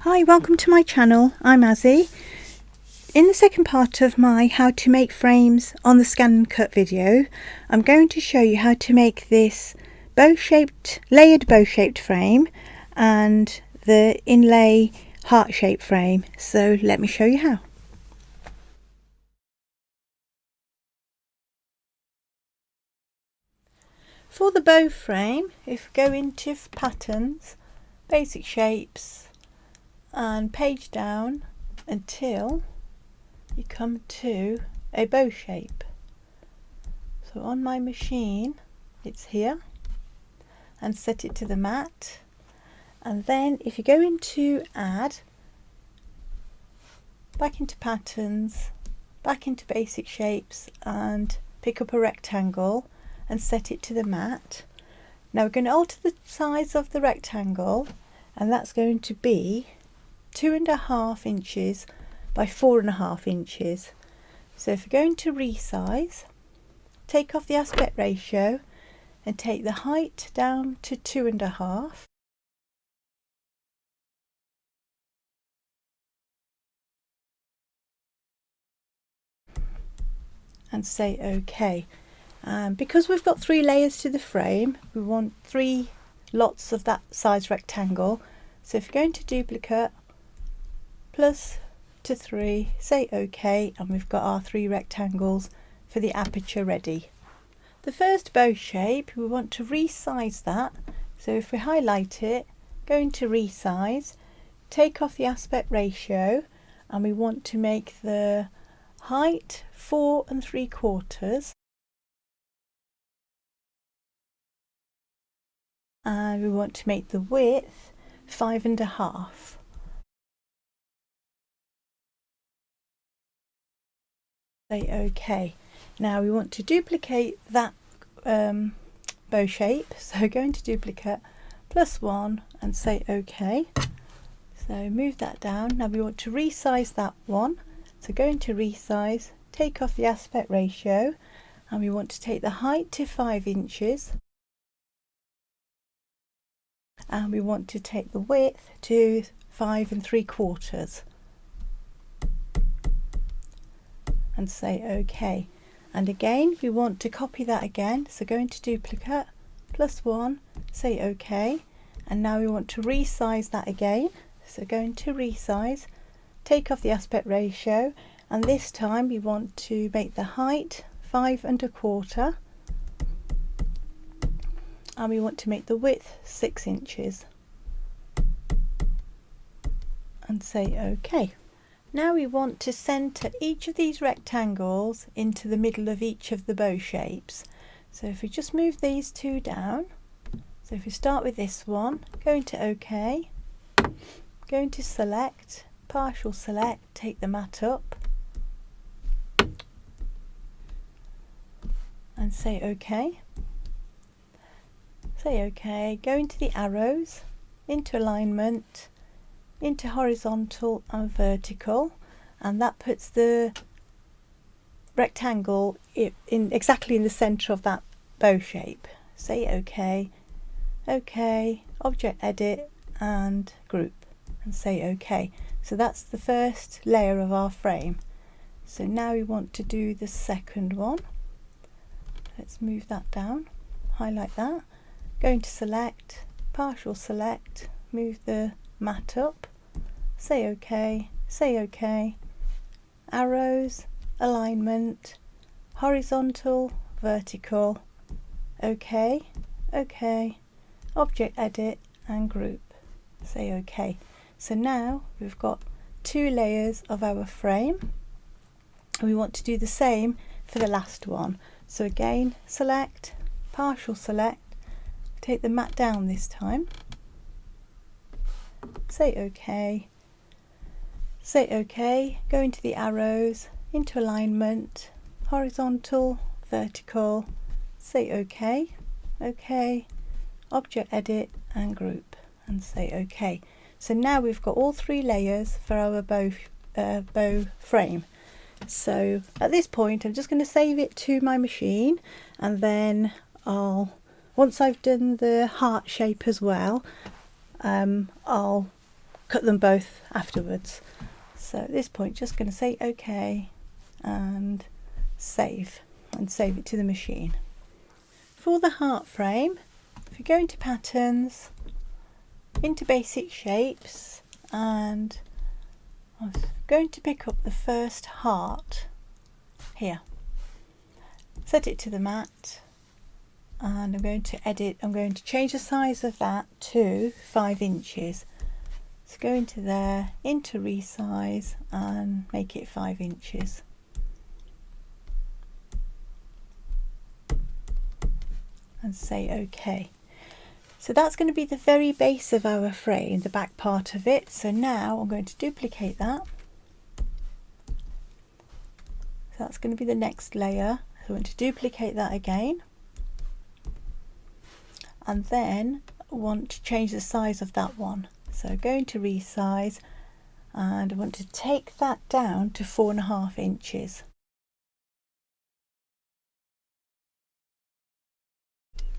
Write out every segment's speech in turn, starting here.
Hi, welcome to my channel. I'm Azzy. In the second part of my how to make frames on the ScanNCut video, I'm going to show you how to make this layered bow-shaped frame and the inlay heart-shaped frame. So let me show you how. For the bow frame, if we go into patterns, basic shapes, and page down until you come to a bow shape. So on my machine it's here, and set it to the mat, and then if you go into add, back into patterns, back into basic shapes, and pick up a rectangle and set it to the mat. Now we're going to alter the size of the rectangle, and that's going to be 2.5 inches by 4.5 inches. So if you're going to resize, take off the aspect ratio and take the height down to 2.5, and say OK. Because we've got 3 layers to the frame, we want 3 lots of that size rectangle. So if you're going to duplicate, plus to 3, say OK, and we've got our 3 rectangles for the aperture ready. The first bow shape, we want to resize that. So if we highlight it, go into resize, take off the aspect ratio, and we want to make the height 4 3/4, and we want to make the width 5.5. Say OK. Now we want to duplicate that bow shape, so go into duplicate, +1, and say OK. So move that down. Now we want to resize that one, so go into resize, take off the aspect ratio, and we want to take the height to 5 inches, and we want to take the width to 5 3/4. And say OK. And again we want to copy that again, so go into duplicate, +1, say OK, and now we want to resize that again, so go into resize, take off the aspect ratio, and this time we want to make the height 5 1/4, and we want to make the width 6 inches, and say OK. Now we want to centre each of these rectangles into the middle of each of the bow shapes. So if we just move these 2 down, so if we start with this one, go into OK, go into select, partial select, take the mat up, and say OK. Say OK, go into the arrows, into alignment, into horizontal and vertical, and that puts the rectangle exactly in the center of that bow shape. Say OK, OK, object edit and group, and say OK. So that's the first layer of our frame. So now we want to do the second one. Let's move that down, highlight that, go into select, partial select, move the mat up, say OK, say OK, arrows, alignment, horizontal, vertical, OK, OK, object edit and group, say OK. So now we've got 2 layers of our frame, and we want to do the same for the last one. So again, select, partial select, take the mat down this time, say OK, say OK, go into the arrows, into alignment, horizontal, vertical, say OK, OK, object edit and group, and say OK. So now we've got all 3 layers for our bow frame. So at this point I'm just going to save it to my machine, and then once I've done the heart shape as well, I'll cut them both afterwards. So at this point, just going to say OK and save it to the machine. For the heart frame, if you go into patterns, into basic shapes, and I'm going to pick up the first heart here, set it to the mat, and I'm going to edit. I'm going to change the size of that to 5 inches. So go into there, into resize, and make it 5 inches. And say OK. So that's going to be the very base of our frame, the back part of it. So now I'm going to duplicate that. So that's going to be the next layer. So I want to duplicate that again. And then I want to change the size of that one. So go into resize, and I want to take that down to 4.5 inches.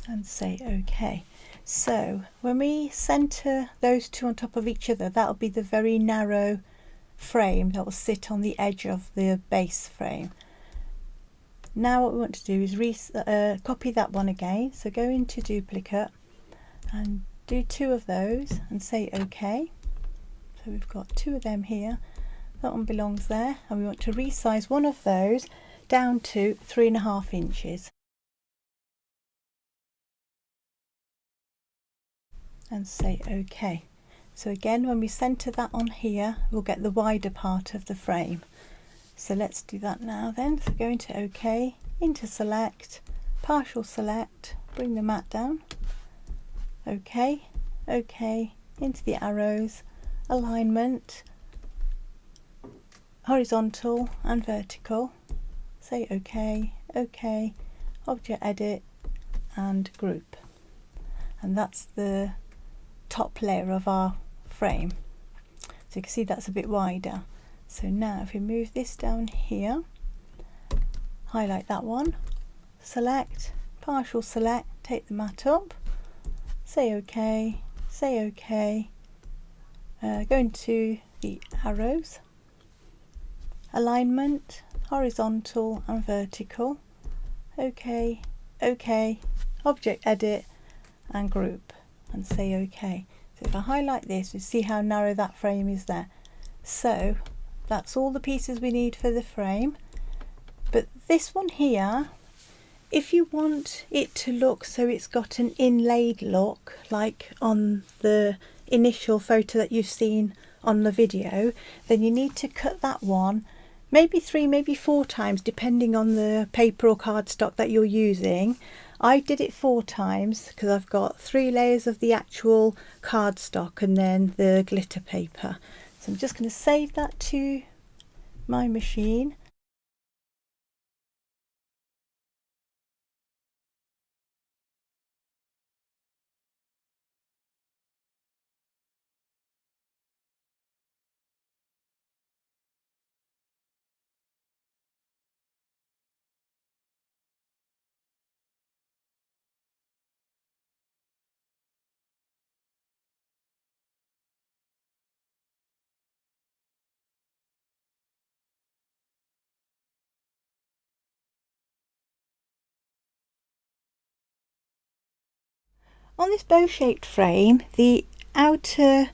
And say OK. So when we centre those two on top of each other, that'll be the very narrow frame that will sit on the edge of the base frame. Now what we want to do is copy that one again. So go into duplicate and do 2 of those and say OK. So we've got 2 of them here. That one belongs there, and we want to resize one of those down to 3.5 inches. And say OK. So again, when we centre that on here, we'll get the wider part of the frame. So let's do that now then. So go into OK, into select, partial select, bring the mat down. OK, OK, into the arrows, alignment, horizontal and vertical. Say OK, OK, object edit and group. And that's the top layer of our frame. So you can see that's a bit wider. So now if we move this down here, highlight that one, select, partial select, take the mat up, say OK, say OK, go into the arrows, alignment, horizontal and vertical, OK, OK, object edit and group, and say OK. So if I highlight this, you see how narrow that frame is there. So that's all the pieces we need for the frame. But this one here, if you want it to look so it's got an inlaid look, like on the initial photo that you've seen on the video, then you need to cut that one maybe 3, maybe 4 times, depending on the paper or cardstock that you're using. I did it 4 times because I've got 3 layers of the actual cardstock and then the glitter paper. So I'm just going to save that to my machine. On this bow-shaped frame, the outer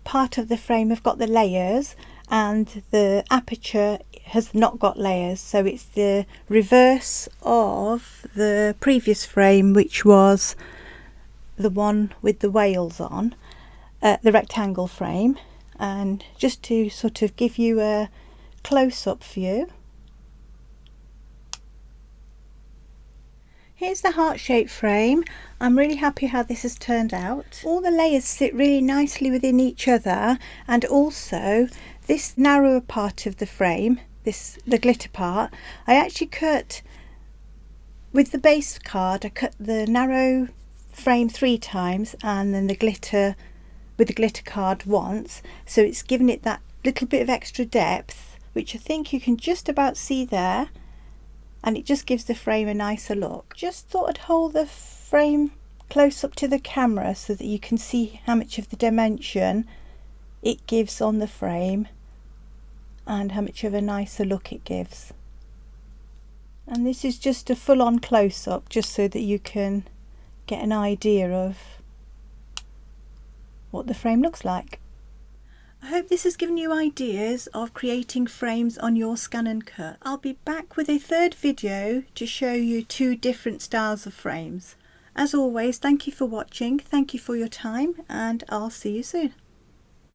part of the frame have got the layers and the aperture has not got layers, so it's the reverse of the previous frame, which was the one with the whales on, the rectangle frame. And just to sort of give you a close-up view, here's the heart-shaped frame. I'm really happy how this has turned out. All the layers sit really nicely within each other, and also this narrower part of the frame, the glitter part, I actually cut with the base card. I cut the narrow frame 3 times and then the glitter with the glitter card once, so it's given it that little bit of extra depth, which I think you can just about see there. And it just gives the frame a nicer look. Just thought I'd hold the frame close up to the camera so that you can see how much of the dimension it gives on the frame and how much of a nicer look it gives. And this is just a full-on close-up, just so that you can get an idea of what the frame looks like. I hope this has given you ideas of creating frames on your ScanNCut. I'll be back with a third video to show you 2 different styles of frames. As always, thank you for watching, thank you for your time, and I'll see you soon.